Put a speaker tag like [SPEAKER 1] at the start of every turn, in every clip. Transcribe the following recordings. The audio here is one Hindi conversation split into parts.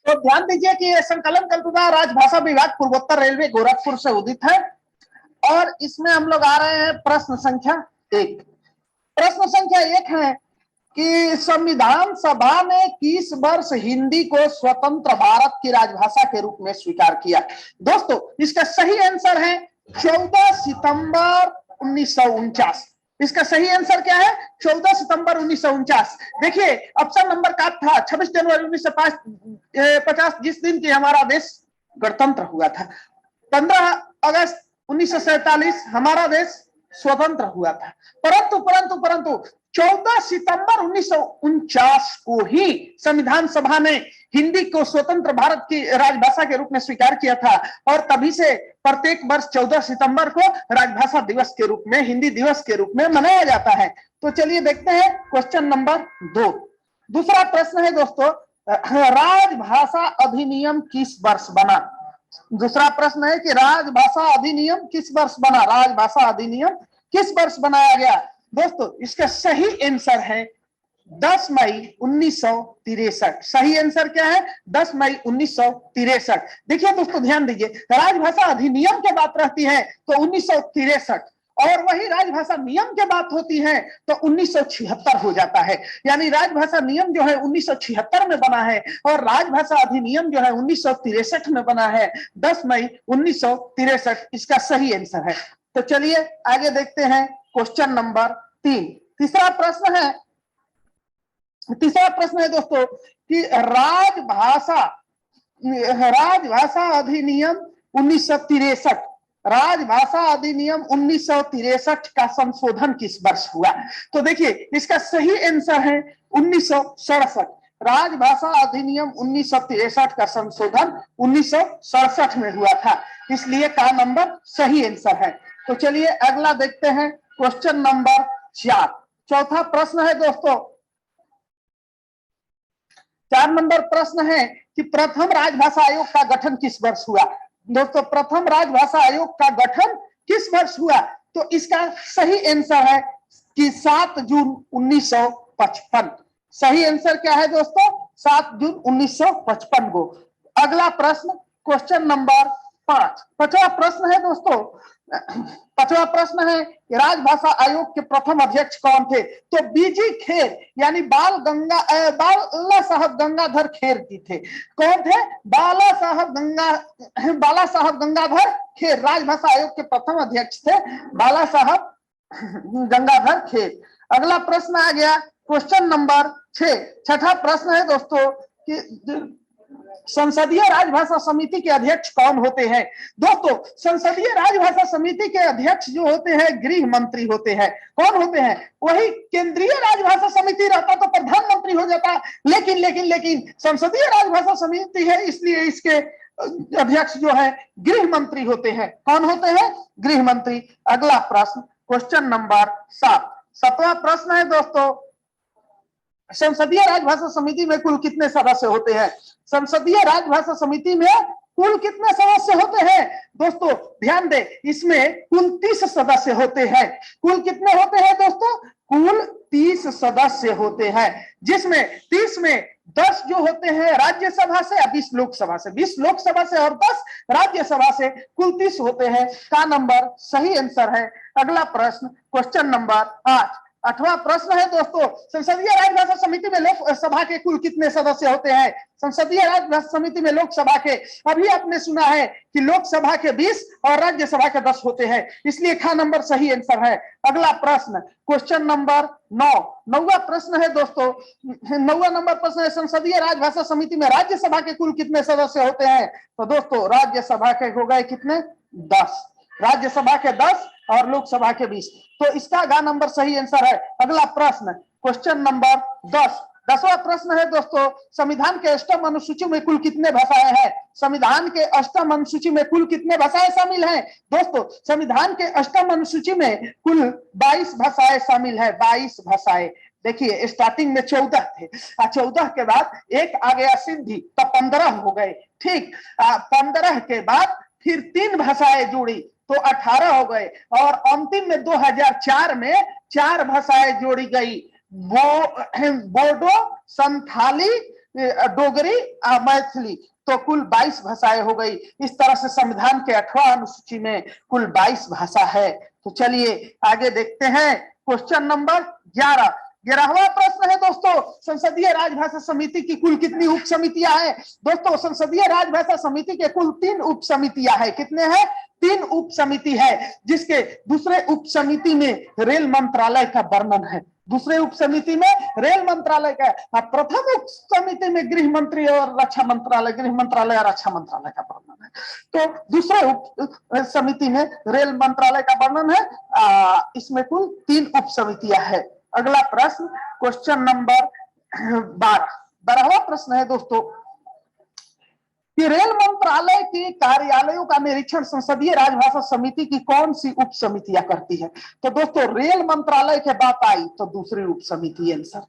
[SPEAKER 1] तो ध्यान दीजिए कि यह संकलन कल्पना राजभाषा विभाग पूर्वोत्तर रेलवे गोरखपुर से उदित है। और इसमें हम लोग आ रहे हैं प्रश्न संख्या 1। प्रश्न संख्या 1 है कि संविधान सभा ने किस वर्ष हिंदी को स्वतंत्र भारत की राजभाषा के रूप में स्वीकार किया। दोस्तों इसका सही आंसर है 14 सितंबर 1949। इसका सही आंसर क्या है? 14 सितंबर 1949। देखिए ऑप्शन नंबर का था 26 जनवरी 1950, जिस दिन की हमारा देश गणतंत्र हुआ था। 15 अगस्त 1947 हमारा देश स्वतंत्र हुआ था। परंतु परंतु परंतु 14 सितंबर 1949 को ही संविधान सभा ने हिंदी को स्वतंत्र भारत की राजभाषा के रूप में स्वीकार किया था। और तभी से प्रत्येक वर्ष 14 सितंबर को राजभाषा दिवस के रूप में, हिंदी दिवस के रूप में मनाया जाता है। तो चलिए देखते हैं क्वेश्चन नंबर 2। दूसरा प्रश्न है दोस्तों, राजभाषा अधिनियम किस वर्ष बना। दूसरा प्रश्न है कि राजभाषा अधिनियम किस वर्ष बना, राजभाषा अधिनियम किस वर्ष बनाया गया। दोस्तों इसका सही आंसर है 10 मई 1963। सही आंसर क्या है? 10 मई 1963। देखिए दोस्तों ध्यान दीजिए, राजभाषा अधिनियम की बात रहती है तो 1963, और वही राजभाषा नियम की बात होती है तो 1976 हो जाता है। यानी राजभाषा नियम जो है 1976 में बना है और राजभाषा अधिनियम जो है 1963 में बना है। 10 मई 1963 इसका सही आंसर है। तो चलिए आगे देखते हैं क्वेश्चन नंबर 3। तीसरा प्रश्न है दोस्तों कि राजभाषा अधिनियम 1963, राजभाषा अधिनियम 1963 का संशोधन किस वर्ष हुआ। तो देखिए इसका सही आंसर है 1967। राजभाषा अधिनियम 1963 का संशोधन 1967 में हुआ था, इसलिए का नंबर सही आंसर है। तो चलिए अगला देखते हैं क्वेश्चन नंबर 4। चौथा प्रश्न है दोस्तों, 4 नंबर प्रश्न है कि प्रथम राजभाषा आयोग का गठन किस वर्ष हुआ। दोस्तों प्रथम राजभाषा आयोग का गठन किस वर्ष हुआ। तो इसका सही आंसर है कि 7 जून 1955। सही आंसर क्या है दोस्तों? 7 जून 1955 को। अगला प्रश्न क्वेश्चन नंबर 5। पांचवा प्रश्न है दोस्तों, पांचवा प्रश्न है राजभाषा आयोग के प्रथम अध्यक्ष कौन थे। तो बीजी खेर यानी बाला साहब गंगाधर खेर जी थे। कौन थे? बाला साहब गंगाधर खेर राजभाषा आयोग के प्रथम अध्यक्ष थे, बाला साहब गंगाधर खेर। अगला प्रश्न आ गया क्वेश्चन नंबर 6। छठा प्रश्न है दोस्तों कि संसदीय राजभाषा समिति के अध्यक्ष कौन होते हैं। दोस्तों संसदीय राजभाषा समिति के अध्यक्ष जो होते हैं गृह मंत्री होते हैं। कौन होते हैं? वही केंद्रीय राजभाषा समिति रहता तो प्रधानमंत्री हो जाता, लेकिन संसदीय राजभाषा समिति है इसलिए इसके अध्यक्ष जो है गृह मंत्री होते हैं। कौन होते हैं? गृह मंत्री। अगला प्रश्न क्वेश्चन नंबर 7। 7वां प्रश्न है दोस्तों, संसदीय राजभाषा समिति में कुल कितने सदस्य होते हैं। संसदीय राजभाषा समिति में कुल कितने सदस्य होते हैं। दोस्तों ध्यान दें, इसमें कुल 30 सदस्य होते हैं। कुल कितने होते हैं दोस्तों? कुल 30 सदस्य होते हैं, जिसमें 30 में 10 जो होते हैं राज्यसभा से, 20 लोकसभा से, 20 लोकसभा से और 10 राज्यसभा से, कुल 30 होते हैं। का नंबर सही आंसर है। अगला प्रश्न क्वेश्चन नंबर 8। 8वां प्रश्न है दोस्तों, संसदीय राजभाषा समिति में लोकसभा के कुल कितने सदस्य होते हैं। संसदीय राजभाषा समिति में लोकसभा के, अभी आपने सुना है कि लोकसभा के 20 और राज्यसभा के 10 होते हैं, इसलिए खा नंबर सही आंसर है। अगला प्रश्न क्वेश्चन नंबर 9। 9वां प्रश्न है दोस्तों, 9वां नंबर प्रश्न है संसदीय राजभाषा समिति में राज्यसभा के कुल कितने सदस्य होते हैं। तो दोस्तों राज्यसभा के हो गए कितने? 10। राज्यसभा के 10 और लोकसभा के 20, तो इसका गा नंबर सही आंसर है। अगला प्रश्न क्वेश्चन नंबर 10। 10वां प्रश्न है दोस्तों, संविधान के अष्टम अनुसूची में कुल कितने भाषाएं हैं। संविधान के अष्टम अनुसूची में कुल कितने भाषाएं शामिल हैं। दोस्तों संविधान के अष्टम अनुसूची में कुल 22 भाषाएं शामिल है। 22 भाषाएं। देखिए स्टार्टिंग में 14 थे, 14 के बाद एक आ गया सिंधी, तो 15 हो गए। ठीक, 15 के बाद फिर 3 भाषाएं जुड़ी तो 18 हो गए, और अंतिम में 2004 में 4 भाषाएं जोड़ी गई, बोडो, संथाली, डोगरी मैथिली, तो कुल 22 भाषाएं हो गई। इस तरह से संविधान के 8वां अनुसूची में कुल 22 भाषा है। तो चलिए आगे देखते हैं क्वेश्चन नंबर 11। 11वां प्रश्न है दोस्तों, संसदीय राजभाषा समिति की कुल कितनी उप समितियां हैं? दोस्तों संसदीय राजभाषा समिति के कुल 3 उप समितियां हैं। कितने हैं? 3 उप समिति है, जिसके दूसरे उप समिति में रेल मंत्रालय का वर्णन है। दूसरे उप समिति में रेल मंत्रालय का, प्रथम उप समिति में गृह मंत्री और रक्षा मंत्रालय, गृह मंत्रालय और रक्षा मंत्रालय का वर्णन है। तो दूसरे उप समिति में रेल मंत्रालय का वर्णन है। इसमें कुल 3 उप समितियां है। अगला प्रश्न क्वेश्चन नंबर 12वां प्रश्न है दोस्तों कि रेल मंत्रालय के कार्यालयों का निरीक्षण संसदीय राजभाषा समिति की कौन सी उप समितियां करती है? तो दोस्तों रेल मंत्रालय के बात आई तो दूसरी उप समिति आंसर,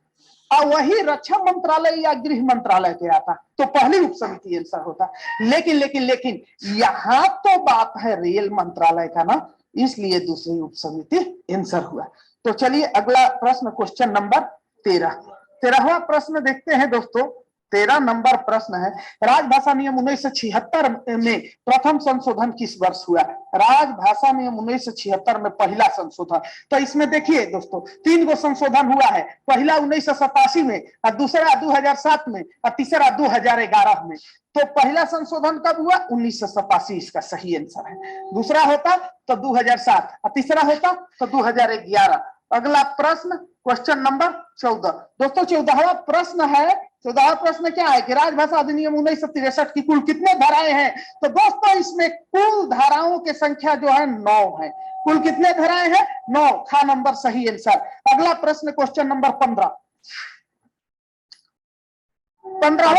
[SPEAKER 1] और वही रक्षा मंत्रालय या गृह मंत्रालय के आता तो पहली उप समिति आंसर होता। लेकिन लेकिन लेकिन यहां तो बात है रेल मंत्रालय का ना, इसलिए दूसरी उप समिति आंसर हुआ। तो चलिए अगला प्रश्न क्वेश्चन नंबर 13वां प्रश्न देखते हैं दोस्तों। 13 नंबर प्रश्न है, राजभाषा नियम 1976 में प्रथम संशोधन किस वर्ष हुआ? राजभाषा नियम 1976 में पहला संशोधन। तो इसमें देखिए दोस्तों 3 गो संशोधन हुआ है। पहला 1987 में, और दूसरा 2007 में, और तीसरा 2011 में। तो पहला संशोधन कब हुआ? 1987, इसका सही आंसर है। दूसरा होता तो 2007, और तीसरा होता तो 2011। अगला प्रश्न क्वेश्चन नंबर 14 दोस्तों। 14वां प्रश्न है, 14वां प्रश्न क्या है कि राजभाषा अधिनियम 1963 की कुल कितने धाराएं हैं? तो दोस्तों इसमें कुल धाराओं की संख्या जो है 9 है। कुल कितने धाराएं हैं? 9। खा नंबर सही आंसर। अगला प्रश्न क्वेश्चन नंबर 15वां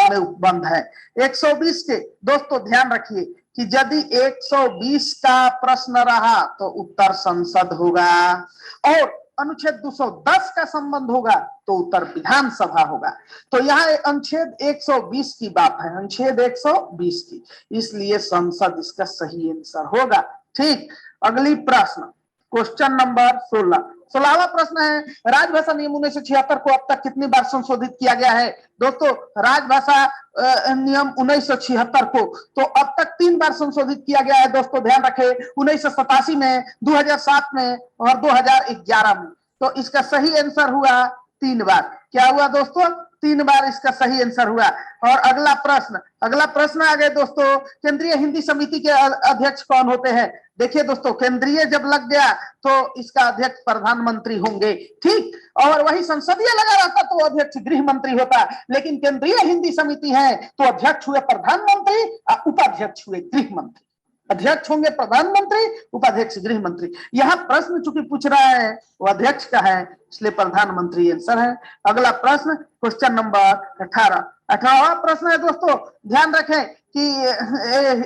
[SPEAKER 1] में उपबंध है 120 के। दोस्तों ध्यान रखिए कि यदि 120 का प्रश्न रहा तो उत्तर संसद होगा, और अनुच्छेद 210 का संबंध होगा तो उत्तर विधानसभा होगा। तो यहाँ अनुच्छेद 120 की बात है, अनुच्छेद 120 की, इसलिए संसद इसका सही आंसर होगा। ठीक, अगली प्रश्न क्वेश्चन नंबर 16वां प्रश्न है, राजभाषा नियम 1976 को अब तक कितनी बार संशोधित किया गया है? दोस्तों राजभाषा नियम 1976 को तो अब तक 3 बार संशोधित किया गया है। दोस्तों ध्यान रखें, 1987 में, 2007 में और 2011 में। तो इसका सही आंसर हुआ 3 बार। क्या हुआ दोस्तों? 3 बार इसका सही आंसर हुआ। और अगला प्रश्न आ गए दोस्तों, केंद्रीय हिंदी समिति के अध्यक्ष कौन होते हैं? देखिए दोस्तों, केंद्रीय जब लग गया तो इसका अध्यक्ष प्रधानमंत्री होंगे। ठीक, और वही संसदीय लगा रहता तो अध्यक्ष गृह मंत्री होता। लेकिन केंद्रीय हिंदी समिति है तो अध्यक्ष हुए प्रधानमंत्री, उपाध्यक्ष हुए गृह मंत्री। अध्यक्ष होंगे प्रधानमंत्री, उपाध्यक्ष गृह मंत्री। यहाँ प्रश्न चूंकि पूछ रहा है वो अध्यक्ष का है, इसलिए प्रधानमंत्री आंसर है। अगला प्रश्न क्वेश्चन नंबर 18वां प्रश्न है दोस्तों। ध्यान रखें कि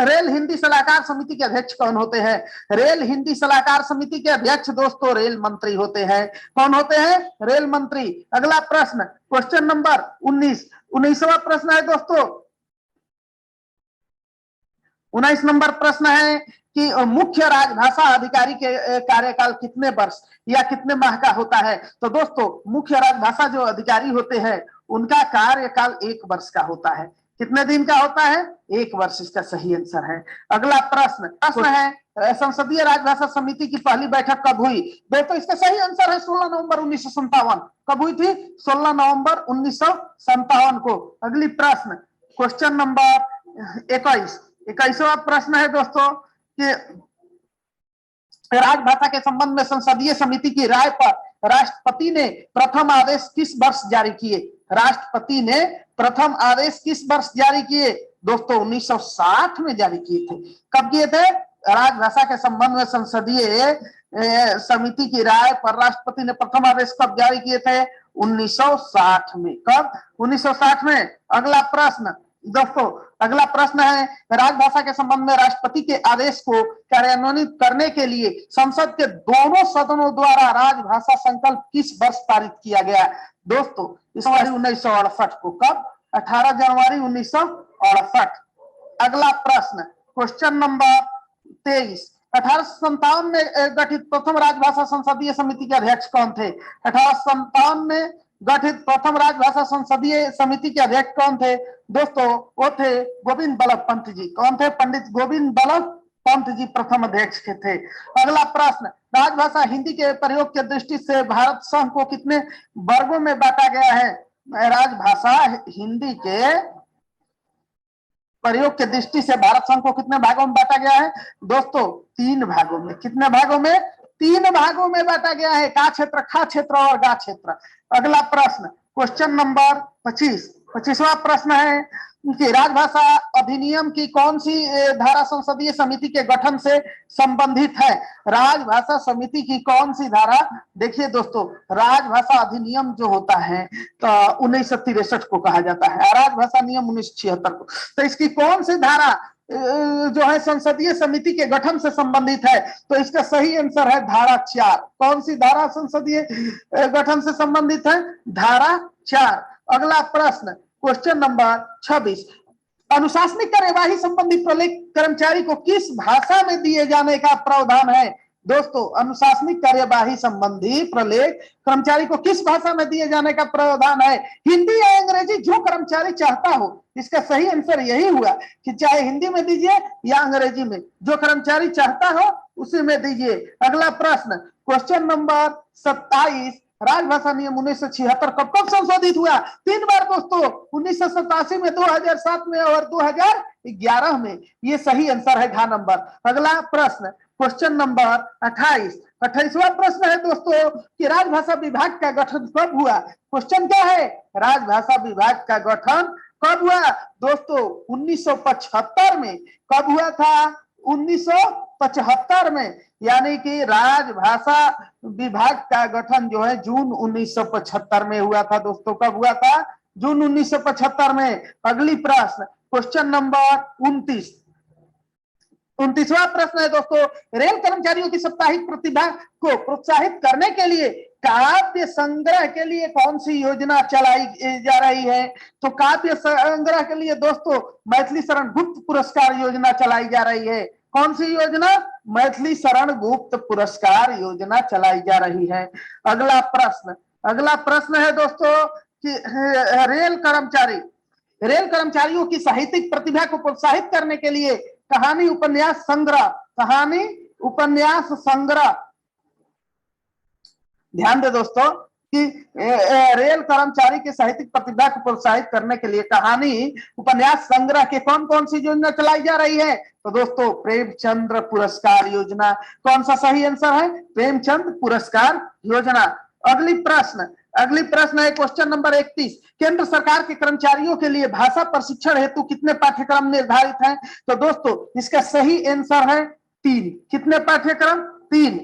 [SPEAKER 1] रेल हिंदी सलाहकार समिति के अध्यक्ष कौन होते हैं? रेल हिंदी सलाहकार समिति के अध्यक्ष दोस्तों रेल मंत्री होते हैं। कौन होते हैं? रेल मंत्री। अगला प्रश्न क्वेश्चन नंबर 19वां प्रश्न है दोस्तों। 19 नंबर प्रश्न है कि मुख्य राजभाषा अधिकारी के कार्यकाल कितने वर्ष या कितने माह का होता है? तो दोस्तों मुख्य राजभाषा जो अधिकारी होते हैं उनका कार्यकाल 1 वर्ष का होता है। कितने दिन का होता है? 1 वर्ष, इसका सही आंसर है। अगला प्रश्न है, संसदीय राजभाषा समिति की पहली बैठक कब हुई? दोस्तों इसका सही आंसर है 16 नवंबर 1957। कब हुई थी? 16 नवंबर 1957 को। अगली प्रश्न क्वेश्चन नंबर 21वां प्रश्न है दोस्तों कि राजभाषा के संबंध में संसदीय समिति की राय पर राष्ट्रपति ने प्रथम आदेश किस वर्ष जारी किए? राष्ट्रपति ने प्रथम आदेश किस वर्ष जारी किए? दोस्तों 1960 में जारी किए थे। कब किए थे? राजभाषा के संबंध में संसदीय समिति की राय पर राष्ट्रपति ने प्रथम आदेश कब जारी किए थे? 1960 में। कब? 1960 में। अगला प्रश्न दोस्तों, अगला प्रश्न है, राजभाषा के संबंध में राष्ट्रपति के आदेश को कार्यान्वित करने के लिए संसद के दोनों सदनों द्वारा राजभाषा संकल्प किस वर्ष पारित किया गया? दोस्तों इस 1968 को। कब? 18 जनवरी 1968। अगला प्रश्न क्वेश्चन नंबर 23, 1857 में गठित प्रथम राजभाषा संसदीय समिति के अध्यक्ष कौन थे? 1857 में गठित प्रथम राजभाषा संसदीय समिति के अध्यक्ष कौन थे दोस्तों? वो थे गोविंद बल्लभ पंत जी। कौन थे? पंडित गोविंद बल्लभ पंत जी प्रथम अध्यक्ष के थे। अगला प्रश्न, राजभाषा हिंदी के प्रयोग की दृष्टि से भारत संघ को कितने वर्गों में बांटा गया है? राजभाषा हिंदी के प्रयोग की दृष्टि से भारत संघ को कितने भागों में बांटा गया है दोस्तों? 3 भागों में। कितने भागों में? 3 भागों में बांटा गया है। का क्षेत्र, खा क्षेत्र और गा क्षेत्र। अगला प्रश्न, क्वेश्चन नंबर 25वां प्रश्न है कि राजभाषा अधिनियम की कौन सी धारा संसदीय समिति के गठन से संबंधित है? राजभाषा समिति की कौन सी धारा? देखिए दोस्तों, राजभाषा अधिनियम जो होता है तो 1963 को कहा जाता है, राजभाषा नियम 1976 को। तो इसकी कौन सी धारा जो है संसदीय समिति के गठन से संबंधित है? तो इसका सही आंसर है धारा 4। कौन सी धारा संसदीय गठन से संबंधित है? धारा 4। अगला प्रश्न, क्वेश्चन नंबर 26, अनुशासनिक कार्यवाही संबंधी प्रलेख कर्मचारी को किस भाषा में दिए जाने का प्रावधान है दोस्तों? अनुशासनिक कार्यवाही संबंधी प्रलेख कर्मचारी को किस भाषा में दिए जाने का प्रावधान है? हिंदी या अंग्रेजी, जो कर्मचारी चाहता हो। इसका सही आंसर यही हुआ कि चाहे हिंदी में दीजिए या अंग्रेजी में, जो कर्मचारी चाहता हो उसी में दीजिए। अगला प्रश्न, क्वेश्चन नंबर 27, राजभाषा नियम 1976 कब संशोधित हुआ? 3 बार दोस्तों, 1987 में, 2007 में और 2011 में। ये सही आंसर है घ नंबर। अगला प्रश्न, क्वेश्चन नंबर 28वां प्रश्न है दोस्तों कि राजभाषा विभाग का गठन कब हुआ? क्वेश्चन क्या है? राजभाषा विभाग का गठन कब हुआ दोस्तों? 1975 में। कब हुआ था? 1975 में। यानी कि राजभाषा विभाग का गठन जो है जून 1975 में हुआ था दोस्तों। कब हुआ था? जून 1975 में। अगली प्रश्न, क्वेश्चन नंबर 29वां प्रश्न है दोस्तों, रेल कर्मचारियों की साप्ताहिक प्रतिभा को प्रोत्साहित करने के लिए काव्य संग्रह के लिए कौन सी योजना चलाई जा रही है? तो काव्य संग्रह के लिए दोस्तों मैथिली शरण गुप्त पुरस्कार योजना चलाई जा रही है। कौन सी योजना? मैथिली शरण गुप्त पुरस्कार योजना चलाई जा रही है। अगला प्रश्न है दोस्तों कि रेल कर्मचारियों की साहित्यिक प्रतिभा को प्रोत्साहित करने के लिए कहानी उपन्यास संग्रह, ध्यान दे दोस्तों कि रेल कर्मचारी के साहित्यिक प्रतिभा को प्रोत्साहित करने के लिए कहानी उपन्यास संग्रह के कौन सी योजना चलाई जा रही है? तो दोस्तों प्रेमचंद्र पुरस्कार योजना। कौन सा सही आंसर है? प्रेमचंद पुरस्कार योजना। अगली प्रश्न है क्वेश्चन नंबर 31, केंद्र सरकार के कर्मचारियों के लिए भाषा प्रशिक्षण हेतु कितने पाठ्यक्रम निर्धारित हैं? तो दोस्तों इसका सही आंसर है 3। कितने पाठ्यक्रम? 3।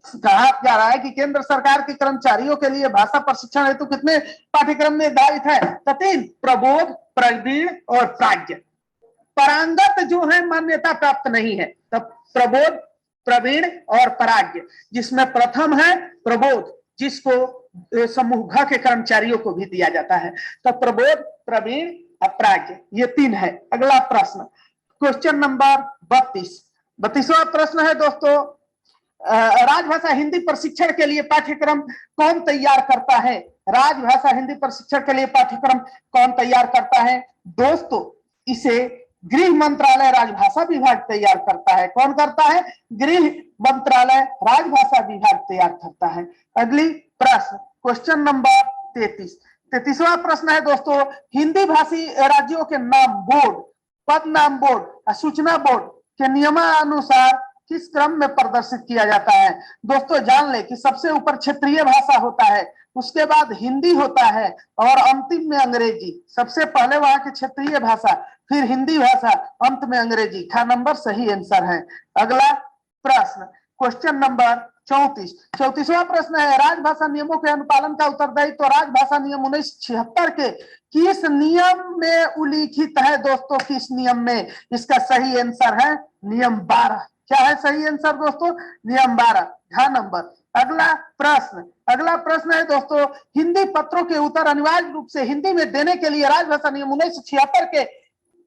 [SPEAKER 1] कहा जा रहा है कि केंद्र सरकार के कर्मचारियों के लिए भाषा प्रशिक्षण हेतु कितने पाठ्यक्रम निर्धारित है? तो 3, प्रबोध, प्रवीण और प्राज्ञ। परांगत जो है मान्यता प्राप्त नहीं है। तो प्रबोध, प्रवीण और प्राज्ञ, जिसमें प्रथम है प्रबोध, जिसको समूह घ के कर्मचारियों को भी दिया जाता है। तो प्रबोध, प्रवीण और प्राज्ञ, ये 3 है। अगला प्रश्न, क्वेश्चन नंबर 32वां प्रश्न है दोस्तों, राजभाषा हिंदी प्रशिक्षण के लिए पाठ्यक्रम कौन तैयार करता है? राजभाषा हिंदी प्रशिक्षण के लिए पाठ्यक्रम कौन तैयार करता है? दोस्तों इसे गृह मंत्रालय राजभाषा विभाग तैयार करता है। कौन करता है? गृह मंत्रालय राजभाषा विभाग तैयार करता है। अगली प्रश्न, क्वेश्चन नंबर 33वां प्रश्न है दोस्तों, हिंदी भाषी राज्यों के नाम बोर्ड, पद नाम बोर्ड और सूचना बोर्ड के नियमानुसार किस क्रम में प्रदर्शित किया जाता है? दोस्तों जान ले कि सबसे ऊपर क्षेत्रीय भाषा होता है, उसके बाद हिंदी होता है और अंतिम में अंग्रेजी। सबसे पहले वहां की क्षेत्रीय भाषा, फिर हिंदी भाषा, अंत में अंग्रेजी। खा नंबर सही आंसर है। अगला प्रश्न, क्वेश्चन नंबर 34वां प्रश्न है, राजभाषा नियमों के अनुपालन का उत्तरदायित्व तो राजभाषा नियम 1976 के किस नियम में उल्लिखित है दोस्तों? किस नियम में? इसका सही आंसर है नियम 12। क्या है सही आंसर दोस्तों? नियम 12, घ नंबर। अगला प्रश्न है दोस्तों, हिंदी पत्रों के उत्तर अनिवार्य रूप से हिंदी में देने के लिए राजभाषा नियम 1976 के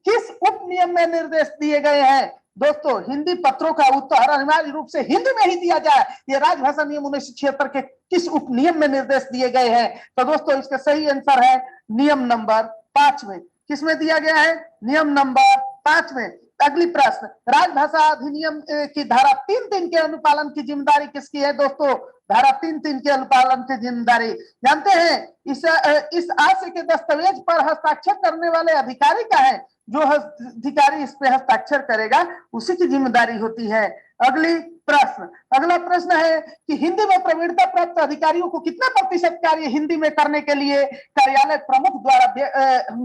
[SPEAKER 1] किस उप नियम में निर्देश दिए गए हैं? दोस्तों हिंदी पत्रों का उत्तर अनिवार्य रूप से हिंदी में ही दिया जाए। ये राजभाषा नियम 1976 के किस उपनियम में निर्देश दिए गए हैं? तो दोस्तों इसका सही आंसर है नियम नंबर 5 में। किसमें दिया गया है? नियम नंबर 5 में। अगली प्रश्न, राजभाषा अधिनियम की धारा 3(3) के अनुपालन की जिम्मेदारी किसकी है? दोस्तों धारा 3(3) के अनुपालन की जिम्मेदारी जानते हैं? इस आशय के दस्तावेज पर हस्ताक्षर करने वाले अधिकारी का है। जो अधिकारी इस पे हस्ताक्षर करेगा उसी की जिम्मेदारी होती है। अगला प्रश्न है कि हिंदी में प्रवीणता प्राप्त अधिकारियों को कितना प्रतिशत कार्य हिंदी में करने के लिए कार्यालय प्रमुख द्वारा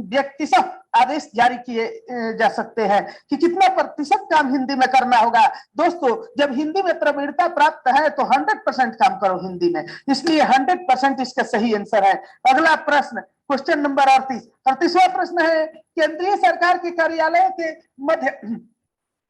[SPEAKER 1] व्यक्तिशः आदेश जारी किए जा सकते हैं कि कितना प्रतिशत काम हिंदी में करना होगा? दोस्तों जब हिंदी में प्रवीणता प्राप्त है तो 100% काम करो हिंदी में, इसलिए 100% इसका सही आंसर है। अगला प्रश्न, क्वेश्चन नंबर 38वां प्रश्न है, केंद्रीय सरकार के कार्यालय के मध्य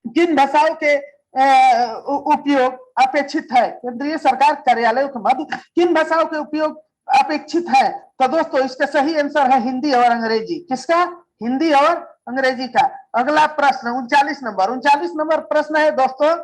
[SPEAKER 1] किन भाषाओं के उपयोग अपेक्षित है? केंद्रीय सरकार कार्यालयों के मध्य किन भाषाओं के उपयोग अपेक्षित है? तो दोस्तों इसका सही आंसर है हिंदी और अंग्रेजी। किसका? हिंदी और अंग्रेजी का। अगला प्रश्न 39 नंबर प्रश्न है दोस्तों।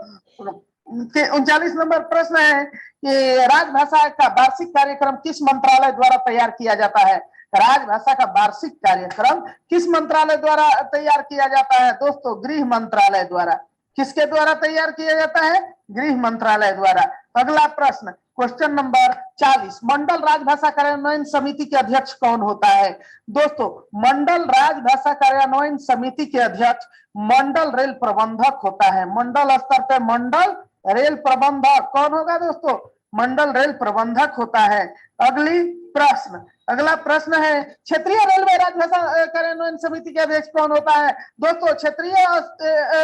[SPEAKER 1] 39 नंबर प्रश्न है कि राजभाषा का वार्षिक कार्यक्रम किस मंत्रालय द्वारा तैयार किया जाता है? राजभाषा का वार्षिक कार्यक्रम किस मंत्रालय द्वारा तैयार किया जाता है? दोस्तों गृह मंत्रालय द्वारा। किसके द्वारा तैयार किया जाता है? गृह मंत्रालय द्वारा। अगला प्रश्न, क्वेश्चन नंबर 40, मंडल राजभाषा कार्यान्वयन समिति के अध्यक्ष कौन होता है? दोस्तों मंडल राजभाषा कार्यान्वयन समिति के अध्यक्ष मंडल रेल प्रबंधक होता है। मंडल स्तर पर मंडल रेल प्रबंधक कौन होगा? दोस्तों मंडल रेल प्रबंधक होता है। अगला प्रश्न है, क्षेत्रीय रेलवे राजभाषा कार्यान्वयन समिति के अध्यक्ष कौन होता है? दोस्तों क्षेत्रीय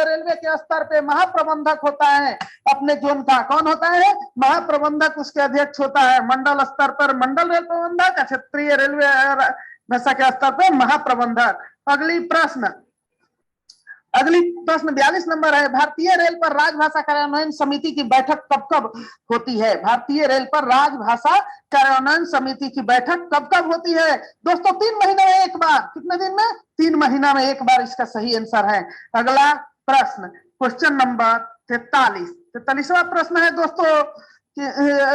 [SPEAKER 1] रेलवे के स्तर पे महाप्रबंधक होता है अपने जोन का। कौन होता है? महाप्रबंधक उसके अध्यक्ष होता है। मंडल स्तर पर मंडल रेल प्रबंधक, क्षेत्रीय रेलवे भाषा के स्तर पर महाप्रबंधक। अगली प्रश्न 42 नंबर है, भारतीय रेल पर राजभाषा कार्यान्वयन समिति की बैठक कब कब होती है? भारतीय रेल पर राजभाषा कार्यान्वयन समिति की बैठक कब कब होती है? दोस्तों 3 महीने में एक बार। कितने दिन में? 3 महीना में एक बार इसका सही आंसर है। अगला प्रश्न, क्वेश्चन नंबर 43वां प्रश्न है दोस्तों कि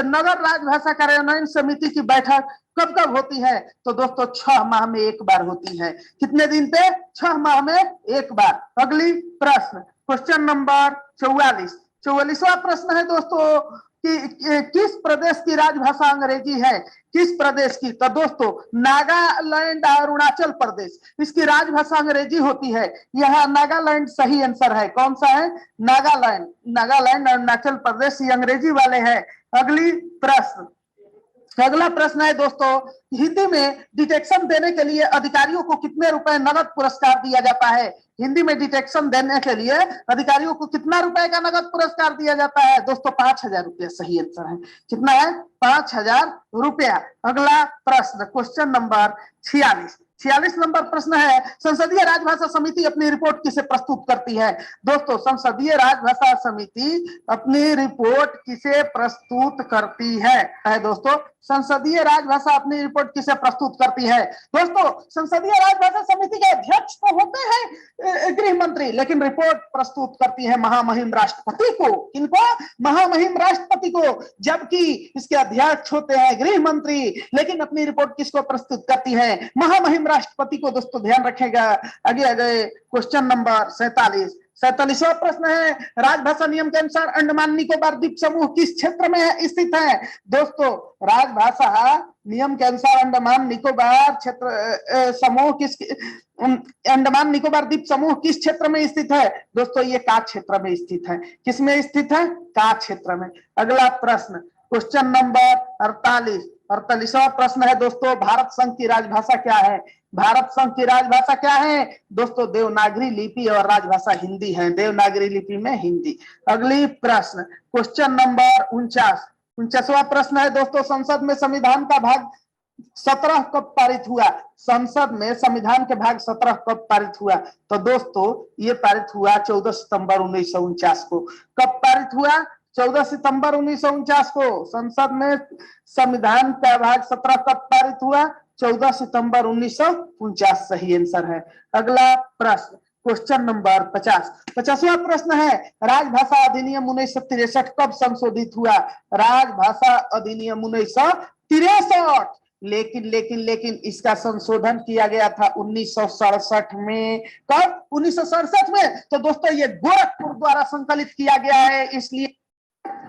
[SPEAKER 1] नगर राजभाषा कार्यान्वयन समिति की बैठक कब कब होती है? तो दोस्तों 6 माह में एक बार होती है। कितने दिन पे? 6 माह में एक बार। अगली प्रश्न, क्वेश्चन नंबर 44वां प्रश्न है दोस्तों कि किस प्रदेश की राजभाषा अंग्रेजी है? किस प्रदेश की? तो दोस्तों नागालैंड और अरुणाचल प्रदेश, इसकी राजभाषा अंग्रेजी होती है। यह नागालैंड सही आंसर है। कौन सा है? नागालैंड और अरुणाचल प्रदेश ये अंग्रेजी वाले हैं। अगला प्रश्न है दोस्तों, हिंदी में डिटेक्शन देने के लिए अधिकारियों को कितने रुपए नगद पुरस्कार दिया जाता है? हिंदी में डिटेक्शन देने के लिए अधिकारियों को कितना रुपए का नगद पुरस्कार दिया जाता है? दोस्तों 5,000 रुपया सही आंसर है। कितना है? 5,000 रुपया। अगला प्रश्न, क्वेश्चन नंबर 46 नंबर प्रश्न है, संसदीय राजभाषा समिति अपनी रिपोर्ट किसे प्रस्तुत करती है? दोस्तों संसदीय राजभाषा समिति अपनी रिपोर्ट किसे प्रस्तुत करती है? दोस्तों संसदीय राजभाषा अपनी रिपोर्ट किसे प्रस्तुत करती है? दोस्तों संसदीय राजभाषा समिति के अध्यक्ष तो होते हैं गृह मंत्री, लेकिन रिपोर्ट प्रस्तुत करती है महामहिम राष्ट्रपति को। किनको? महामहिम राष्ट्रपति को। जबकि इसके अध्यक्ष होते हैं गृह मंत्री, लेकिन अपनी रिपोर्ट किसको प्रस्तुत करती है? महामहिम राष्ट्रपति को। दोस्तों ध्यान रखेगा। आगे क्वेश्चन नंबर 47वां प्रश्न है, राजभाषा नियम के अनुसार अंडमान निकोबार द्वीप समूह किस क्षेत्र में स्थित है? दोस्तों राजभाषा नियम के अनुसार अंडमान निकोबार द्वीप समूह किस क्षेत्र में स्थित है? दोस्तों ये का क्षेत्र में स्थित है। किस में स्थित है? का क्षेत्र में। अगला प्रश्न, क्वेश्चन नंबर 48वां प्रश्न है दोस्तों, भारत संघ की राजभाषा क्या है? भारत संघ की राजभाषा क्या है? दोस्तों देवनागरी लिपि और राजभाषा हिंदी है। देवनागरी लिपि में हिंदी। अगली प्रश्न, क्वेश्चन नंबर 49वां प्रश्न है दोस्तों, संसद में संविधान का भाग 17 कब पारित हुआ? संसद में संविधान के भाग 17 कब पारित हुआ? तो दोस्तों ये पारित हुआ 14 सितंबर 1949 को। कब पारित हुआ? 14 सितंबर 1949 को। संसद में संविधान का भाग 17 कब पारित हुआ? 14 सितंबर 1949 सही आंसर है। अगला प्रश्न, क्वेश्चन नंबर 50। 50वां प्रश्न है, राजभाषा अधिनियम 1963 कब संशोधित हुआ? राजभाषा अधिनियम 1963। लेकिन लेकिन लेकिन इसका संशोधन किया गया था 1967 में। कब? 1967 में। तो दोस्तों ये गोरखपुर द्वारा संकलित किया गया है, इसलिए